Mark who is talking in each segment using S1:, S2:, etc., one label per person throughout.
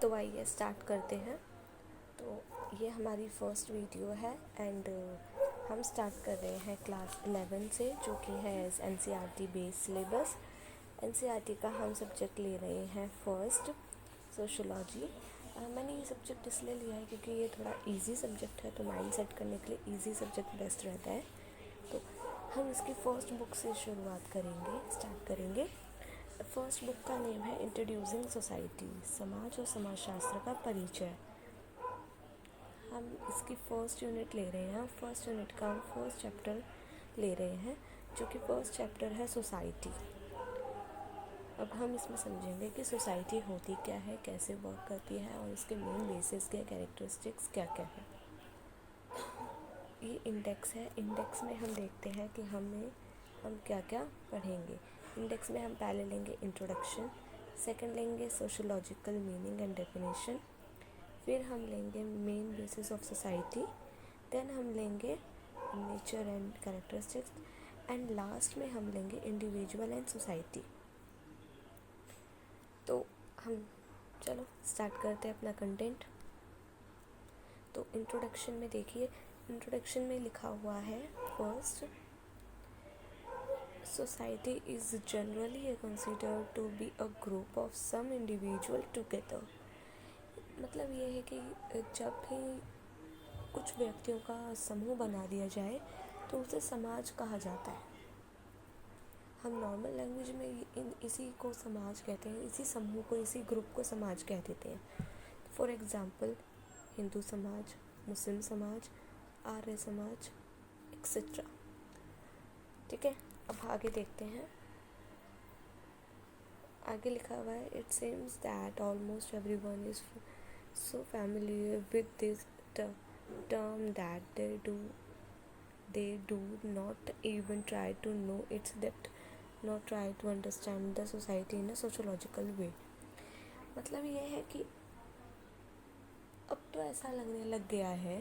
S1: तो आइए स्टार्ट करते हैं। तो ये हमारी फर्स्ट वीडियो है एंड हम स्टार्ट कर रहे हैं क्लास 11 से, जो कि है एनसीईआरटी बेस्ड सिलेबस। एनसीईआरटी का हम सब्जेक्ट ले रहे हैं फर्स्ट, सोशोलॉजी। मैंने ये सब्जेक्ट इसलिए लिया है क्योंकि ये थोड़ा इजी सब्जेक्ट है, तो माइंड सेट करने के लिए इजी सब्जेक्ट बेस्ट रहता है। तो हम इसकी फ़र्स्ट बुक से शुरुआत करेंगे, स्टार्ट करेंगे। फर्स्ट बुक का नेम है इंट्रोड्यूसिंग सोसाइटी, समाज और समाजशास्त्र का परिचय। हम इसकी फर्स्ट यूनिट ले रहे हैं। फर्स्ट यूनिट का हम फर्स्ट चैप्टर ले रहे हैं, जो कि फर्स्ट चैप्टर है सोसाइटी। अब हम इसमें समझेंगे कि सोसाइटी होती क्या है, कैसे वर्क करती है और इसके मेन बेसिस क्या, कैरेक्टरिस्टिक्स क्या क्या है। ये इंडेक्स है। इंडेक्स में हम देखते हैं कि हम क्या क्या पढ़ेंगे। इंडेक्स में हम पहले लेंगे इंट्रोडक्शन, सेकंड लेंगे सोशोलॉजिकल मीनिंग एंड डेफिनेशन, फिर हम लेंगे main basis of society, then हम लेंगे nature and characteristics, and last में हम लेंगे इंडिविजुअल एंड सोसाइटी। तो हम चलो स्टार्ट करते हैं अपना कंटेंट। तो इंट्रोडक्शन में देखिए, इंट्रोडक्शन में लिखा हुआ है first, society is generally considered to be a group of some individual together. मतलब ये है कि जब भी कुछ व्यक्तियों का समूह बना दिया जाए तो उसे समाज कहा जाता है। हम नॉर्मल लैंग्वेज में इसी को समाज कहते हैं, इसी समूह को, इसी ग्रुप को समाज कह देते हैं। फॉर एग्ज़ाम्पल हिंदू समाज, मुस्लिम समाज, आर्य समाज एक्सेट्रा। ठीक है, अब आगे देखते हैं। आगे लिखा हुआ है, it seems that almost everyone is so familiar with this term that they do not even try to know its depth, not try to understand the society in a sociological way। मतलब ये है कि अब तो ऐसा लगने लग गया है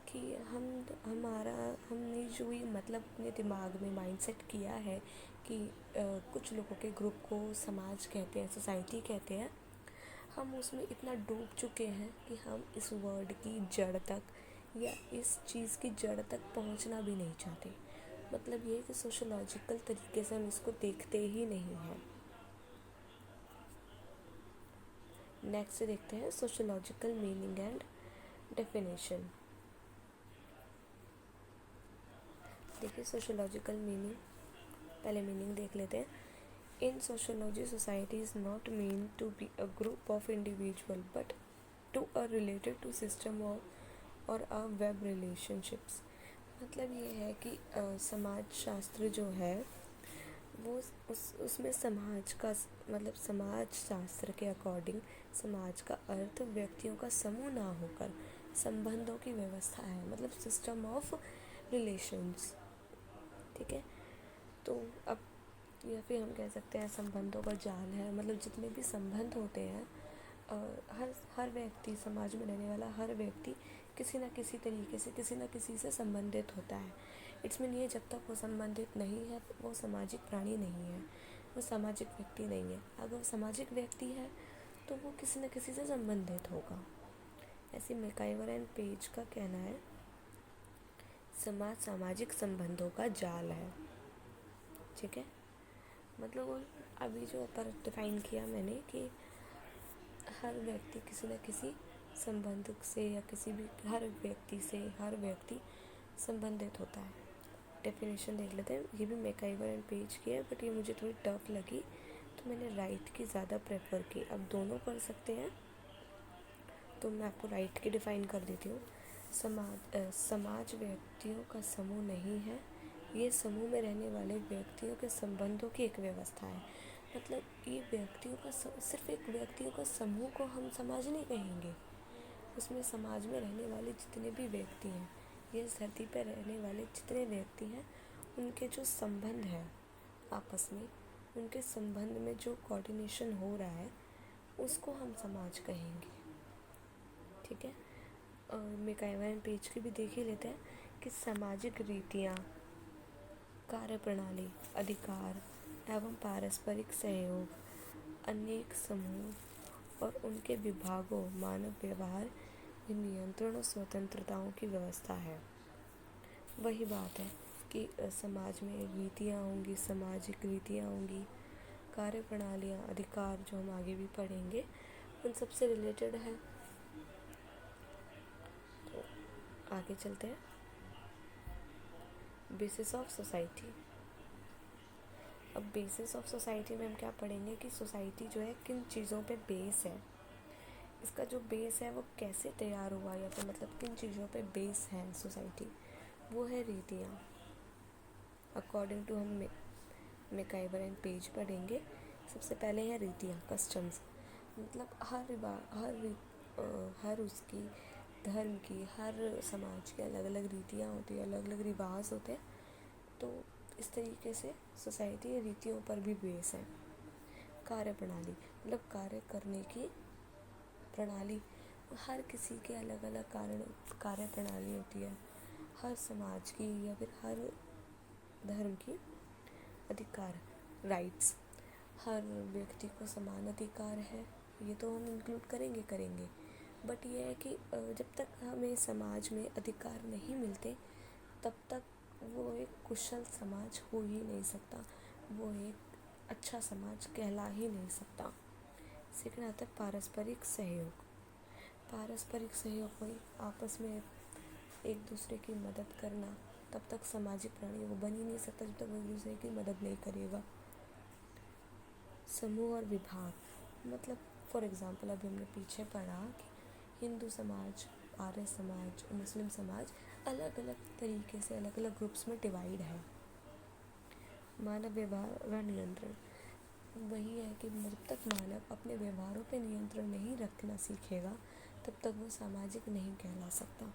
S1: कि हमने जो ये मतलब अपने दिमाग में माइंडसेट किया है कि कुछ लोगों के ग्रुप को समाज कहते हैं, सोसाइटी कहते हैं, हम उसमें इतना डूब चुके हैं कि हम इस वर्ड की जड़ तक या इस चीज़ की जड़ तक पहुंचना भी नहीं चाहते। मतलब ये कि सोशोलॉजिकल तरीके से हम इसको देखते ही नहीं हैं। नेक्स्ट देखते हैं सोशोलॉजिकल मीनिंग एंड डेफिनेशन। देखिए सोशोलॉजिकल मीनिंग, पहले मीनिंग देख लेते हैं। In sociology, society is not meant to be a group of individual, but to a related to system or a web relationships। मतलब ये है कि समाज शास्त्र जो है वो उसमें समाज का मतलब समाज शास्त्र के अकॉर्डिंग समाज का अर्थ व्यक्तियों का समूह ना होकर संबंधों की व्यवस्था है, मतलब सिस्टम ऑफ रिलेशंस। ठीक है, तो अब या फिर हम कह सकते हैं संबंधों का जाल है। मतलब जितने भी संबंध होते हैं, हर व्यक्ति, समाज में रहने वाला हर व्यक्ति किसी न किसी तरीके से किसी न किसी से संबंधित होता है। इट्स मीन ये जब तक वो संबंधित नहीं है वो सामाजिक प्राणी नहीं है, वो सामाजिक व्यक्ति नहीं है। अगर वो सामाजिक व्यक्ति है तो वो किसी न किसी से संबंधित होगा। ऐसे मैकइवर एंड पेज का कहना है, समाज सामाजिक संबंधों का जाल है। ठीक है, मतलब अभी जो ऊपर डिफाइन किया मैंने कि हर व्यक्ति किसी न किसी संबंध से या किसी भी हर व्यक्ति से हर व्यक्ति संबंधित होता है। डेफिनेशन देख लेते हैं। ये भी मैकइवर एंड पेज की है, बट ये मुझे थोड़ी टफ लगी तो मैंने राइट की ज़्यादा प्रेफर की। अब दोनों पढ़ सकते हैं तो मैं आपको राइट की डिफ़ाइन कर देती हूँ। समाज व्यक्तियों का समूह नहीं है, ये समूह में रहने वाले व्यक्तियों के संबंधों की एक व्यवस्था है। मतलब ये व्यक्तियों का सिर्फ एक व्यक्तियों का समूह को हम समाज नहीं कहेंगे। उसमें समाज में रहने वाले जितने भी व्यक्ति हैं, ये इस धरती पर रहने वाले जितने व्यक्ति हैं, उनके जो संबंध है आपस में, उनके संबंध में जो कोऑर्डिनेशन हो रहा है उसको हम समाज कहेंगे। ठीक है, और मैकइवर एंड पेज की भी देख ही लेते हैं कि सामाजिक रीतियाँ, कार्य प्रणाली, अधिकार एवं पारस्परिक सहयोग, अनेक समूह और उनके विभागों मानव व्यवहार नियंत्रण और स्वतंत्रताओं की व्यवस्था है। वही बात है कि समाज में रीतियाँ होंगी, सामाजिक रीतियाँ होंगी, कार्य प्रणालियाँ, अधिकार, जो हम आगे भी पढ़ेंगे, उन सबसे रिलेटेड है। तो आगे चलते हैं। Basis of society. अब बेसिस ऑफ सोसाइटी में हम क्या पढ़ेंगे कि सोसाइटी जो है किन चीज़ों पे बेस है, इसका जो बेस है वो कैसे तैयार हुआ, या फिर मतलब किन चीज़ों पे बेस है सोसाइटी, वो है रीतियाँ। अकॉर्डिंग टू हम मैकइवर एंड पेज पढ़ेंगे। सबसे पहले है रीतियाँ, कस्टम्स। मतलब हर उसकी धर्म की, हर समाज की अलग अलग रीतियाँ होती है, अलग अलग रिवाज होते हैं। तो इस तरीके से सोसाइटी रीतियों पर भी बेस है। कार्य प्रणाली मतलब कार्य करने की प्रणाली, हर किसी के अलग अलग कार्य प्रणाली होती है, हर समाज की या फिर हर धर्म की। अधिकार, राइट्स, हर व्यक्ति को समान अधिकार है, ये तो हम इंक्लूड करेंगे। बट ये है कि जब तक हमें समाज में अधिकार नहीं मिलते तब तक वो एक कुशल समाज हो ही नहीं सकता, वो एक अच्छा समाज कहला ही नहीं सकता। सेकंड आता है पारस्परिक सहयोग। पारस्परिक सहयोग वही आपस में एक दूसरे की मदद करना। तब तक सामाजिक प्राणी वो बन ही नहीं सकता जब तक वो एक दूसरे की मदद नहीं करेगा। समूह और विभाग, मतलब फॉर एग्जांपल अभी हमने पीछे पढ़ा कि हिंदू समाज, आर्य समाज, मुस्लिम समाज अलग अलग तरीके से अलग अलग ग्रुप्स में डिवाइड है। मानव व्यवहार व नियंत्रण, वही है कि जब तक मानव अपने व्यवहारों पे नियंत्रण नहीं रखना सीखेगा तब तक वो सामाजिक नहीं कहला सकता।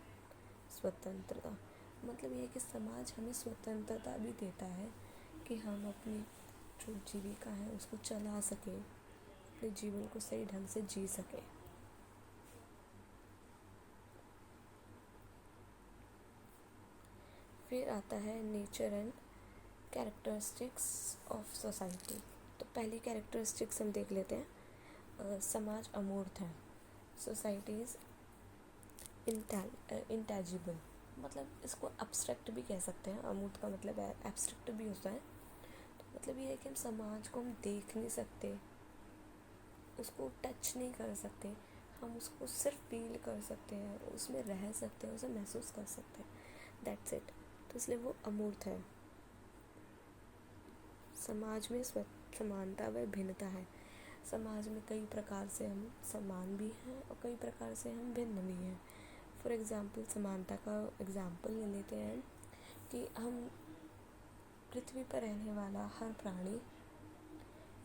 S1: स्वतंत्रता, मतलब ये है कि समाज हमें स्वतंत्रता भी देता है कि हम अपनी जो जीविका है उसको चला सकें, अपने जीवन को सही ढंग से जी सकें। फिर आता है nature and characteristics of society. तो पहली कैरेक्टरिस्टिक्स हम देख लेते हैं। समाज अमूर्त है, सोसाइटी इज़ इंटैजिबल, मतलब इसको एब्स्ट्रैक्ट भी कह सकते हैं। अमूर्त का मतलब है एब्स्ट्रैक्ट भी होता है। तो मतलब ये है कि हम समाज को हम देख नहीं सकते, उसको टच नहीं कर सकते, हम उसको सिर्फ फील कर सकते हैं, उसमें रह सकते हैं, उसे महसूस कर सकते हैं, दैट्स इट। तो इसलिए वो अमूर्त है। समाज में समानता व भिन्नता है। समाज में कई प्रकार से हम समान भी हैं और कई प्रकार से हम भिन्न भी हैं। फॉर एग्ज़ाम्पल समानता का एग्ज़ाम्पल ले लेते हैं कि हम पृथ्वी पर रहने वाला हर प्राणी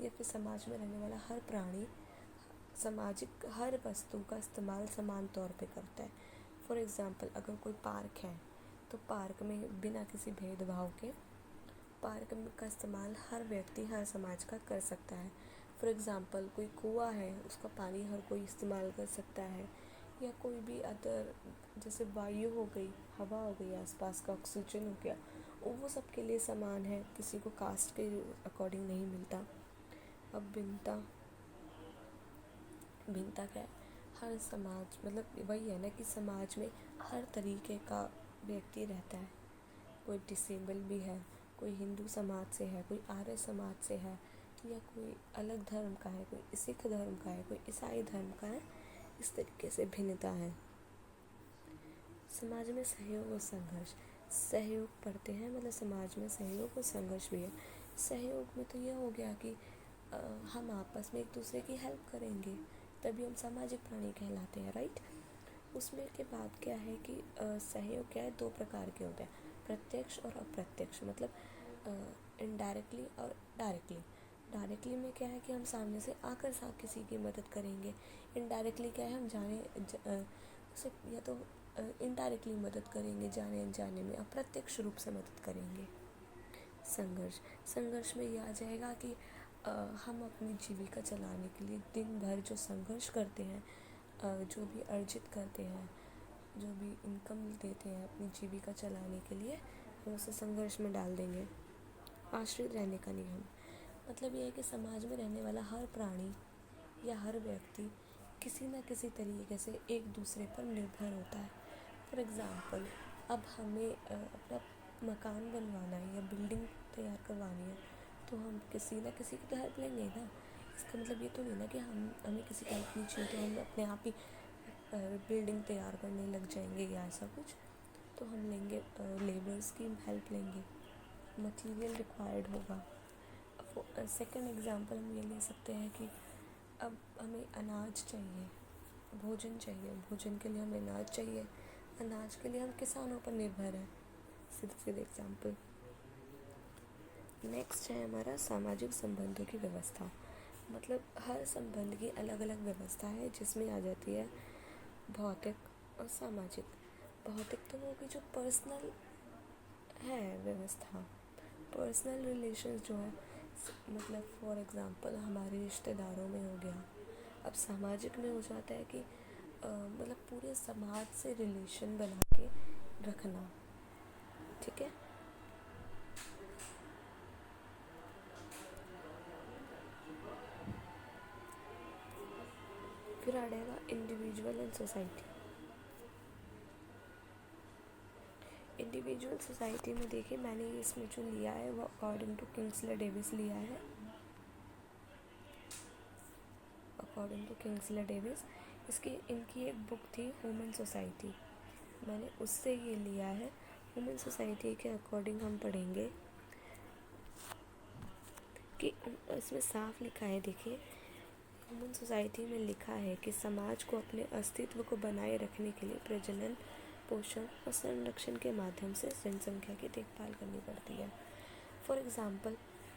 S1: या फिर समाज में रहने वाला हर प्राणी सामाजिक हर वस्तु का इस्तेमाल समान तौर पे करता है। फॉर एग्ज़ाम्पल अगर कोई पार्क है तो पार्क में बिना किसी भेदभाव के पार्क का इस्तेमाल हर व्यक्ति हर समाज का कर सकता है। फॉर एग्ज़ाम्पल कोई कुआं है, उसका पानी हर कोई इस्तेमाल कर सकता है, या कोई भी अदर जैसे वायु हो गई, हवा हो गई, आसपास का ऑक्सीजन हो गया, वो सब के लिए समान है, किसी को कास्ट के अकॉर्डिंग नहीं मिलता। अब भिन्नता क्या है? हर समाज मतलब वही है ना कि समाज में हर तरीके का व्यक्ति रहता है। कोई डिसेबल भी है, कोई हिंदू समाज से है, कोई आर्य समाज से है, या कोई अलग धर्म का है, कोई सिख धर्म का है, कोई ईसाई धर्म का है। इस तरीके से भिन्नता है। समाज में सहयोग और संघर्ष। सहयोग पढ़ते हैं मतलब समाज में सहयोग और संघर्ष भी है। सहयोग में तो यह हो गया कि हम आपस में एक दूसरे की हेल्प करेंगे, तभी हम सामाजिक प्राणी कहलाते हैं, राइट। उसमें के बाद क्या है कि सहयोग क्या है, दो प्रकार के होते हैं, प्रत्यक्ष और अप्रत्यक्ष। मतलब इनडायरेक्टली और डायरेक्टली। डायरेक्टली में क्या है कि हम सामने से आकर किसी की मदद करेंगे। इनडायरेक्टली क्या है, हम उसे या तो इनडायरेक्टली मदद करेंगे जाने अनजाने में, अप्रत्यक्ष रूप से मदद करेंगे। संघर्ष में ये आ जाएगा कि हम अपनी जीविका चलाने के लिए दिन भर जो संघर्ष करते हैं, जो भी अर्जित करते हैं, जो भी इनकम देते हैं अपनी जीविका चलाने के लिए, हम उसे संघर्ष में डाल देंगे। आश्रित रहने का नियम, मतलब ये है कि समाज में रहने वाला हर प्राणी या हर व्यक्ति किसी ना किसी तरीके से एक दूसरे पर निर्भर होता है। फॉर एग्ज़ाम्पल, अब हमें अपना मकान बनवाना है या बिल्डिंग तैयार करवानी है, तो हम किसी ना किसी की तो हेल्प लेंगे ना। इसका मतलब ये तो नहीं ना कि हमें किसी की हेल्प नहीं चाहिए तो हम अपने आप ही बिल्डिंग तैयार करने लग जाएंगे या ऐसा कुछ। तो हम लेंगे, लेबर्स की हेल्प लेंगे, मटेरियल रिक्वायर्ड होगा। सेकंड एग्जांपल हम ये ले सकते हैं कि अब हमें अनाज चाहिए, भोजन चाहिए, भोजन के लिए हमें अनाज चाहिए, अनाज के लिए हम किसानों पर निर्भर हैं। सीधे सीधे एग्जांपल। नेक्स्ट है हमारा सामाजिक संबंधों की व्यवस्था। मतलब हर संबंध की अलग अलग व्यवस्था है, जिसमें आ जाती है भौतिक और सामाजिक। भौतिक तो वो भी जो पर्सनल है व्यवस्था, पर्सनल रिलेशन जो है, मतलब फॉर एग्ज़ाम्पल हमारे रिश्तेदारों में हो गया। अब सामाजिक में हो जाता है कि मतलब पूरे समाज से रिलेशन बना के रखना, ठीक है। फिर आ जाएगा individual and society. Individual society में देखिए, मैंने इसमें जो लिया है वो अकॉर्डिंग टू किंग्सले डेविस लिया है। अकॉर्डिंग टू किंग्सले डेविस, इनकी एक बुक थी ह्यूमन सोसाइटी, मैंने उससे ये लिया है। ह्यूमन सोसाइटी के अकॉर्डिंग हम पढ़ेंगे कि इसमें साफ लिखा है, देखिए ह्यूमन सोसाइटी में लिखा है कि समाज को अपने अस्तित्व को बनाए रखने के लिए प्रजनन, पोषण और संरक्षण के माध्यम से जनसंख्या की देखभाल करनी पड़ती है। फॉर एग्ज़ाम्पल,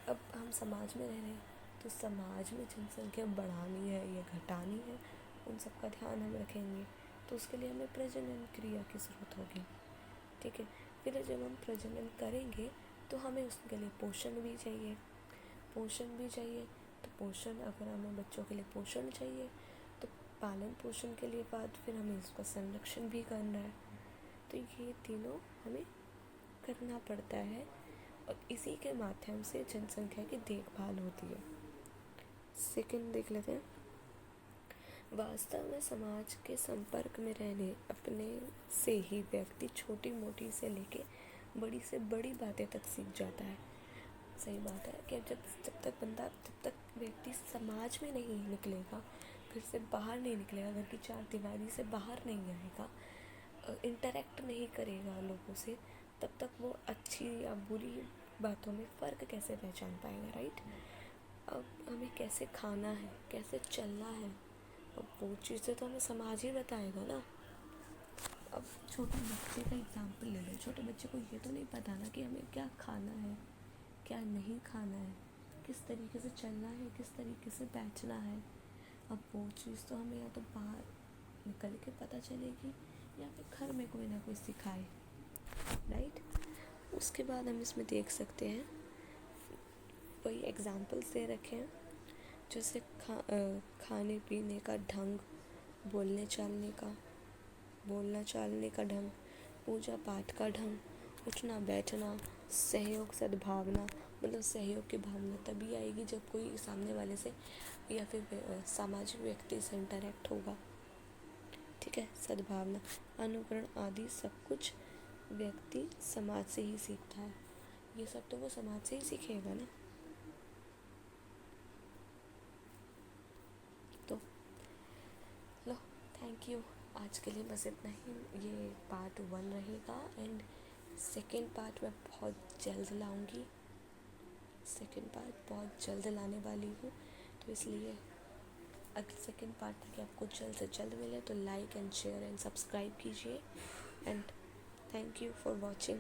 S1: अब हम समाज में रह रहे हैं, तो समाज में जनसंख्या बढ़ानी है या घटानी है, उन सब का ध्यान हम रखेंगे। तो उसके लिए हमें प्रजनन क्रिया की ज़रूरत होगी, ठीक है। फिर जब हम प्रजनन करेंगे तो हमें उसके लिए पोषण भी चाहिए, तो पोषण, अगर हमें बच्चों के लिए पोषण चाहिए तो पालन पोषण के लिए बाद फिर हमें उसका संरक्षण भी करना है। तो ये तीनों हमें करना पड़ता है और इसी के माध्यम से जनसंख्या की देखभाल होती है। सेकंड देख लेते हैं। वास्तव में समाज के संपर्क में रहने अपने से ही व्यक्ति छोटी मोटी से लेके बड़ी से बड़ी बातें तक सीख जाता है। सही बात है कि जब तक व्यक्ति समाज में नहीं निकलेगा, घर से बाहर नहीं निकलेगा, घर की चार दीवारी से बाहर नहीं आएगा, इंटरेक्ट नहीं करेगा लोगों से, तब तक वो अच्छी या बुरी बातों में फ़र्क कैसे पहचान पाएगा, राइट। अब हमें कैसे खाना है, कैसे चलना है, अब वो चीज़ें तो हमें समाज ही बताएगा ना। अब छोटे बच्चे का एग्जाम्पल ले लो, छोटे बच्चे को ये तो नहीं पता ना कि हमें क्या खाना है, क्या नहीं खाना है, किस तरीके से चलना है, किस तरीके से बैठना है। अब वो चीज़ तो हमें या तो बाहर निकल के पता चलेगी या फिर घर में कोई ना कोई सिखाए, राइट। उसके बाद हम इसमें देख सकते हैं, कोई एग्जाम्पल्स दे रखे हैं, जैसे खाने पीने का ढंग, बोलने चालने का ढंग, पूजा पाठ का ढंग, उठना बैठना, सहयोग सद्भावना। मतलब सहयोग की भावना तभी आएगी जब कोई सामने वाले से या फिर सामाजिक व्यक्ति से इंटरेक्ट होगा, ठीक है। सद्भावना, अनुकरण आदि सब कुछ व्यक्ति समाज से ही सीखता है। ये सब तो वो समाज से ही सीखेगा ना। तो लो, थैंक यू, आज के लिए बस इतना ही। ये पार्ट 1 रहेगा एंड सेकेंड पार्ट मैं बहुत जल्द लाऊंगी। सेकेंड पार्ट बहुत जल्द लाने वाली हूँ, तो इसलिए अगर सेकेंड पार्ट तक आपको जल्द से जल्द मिले तो like and share and subscribe कीजिए। And thank you for watching.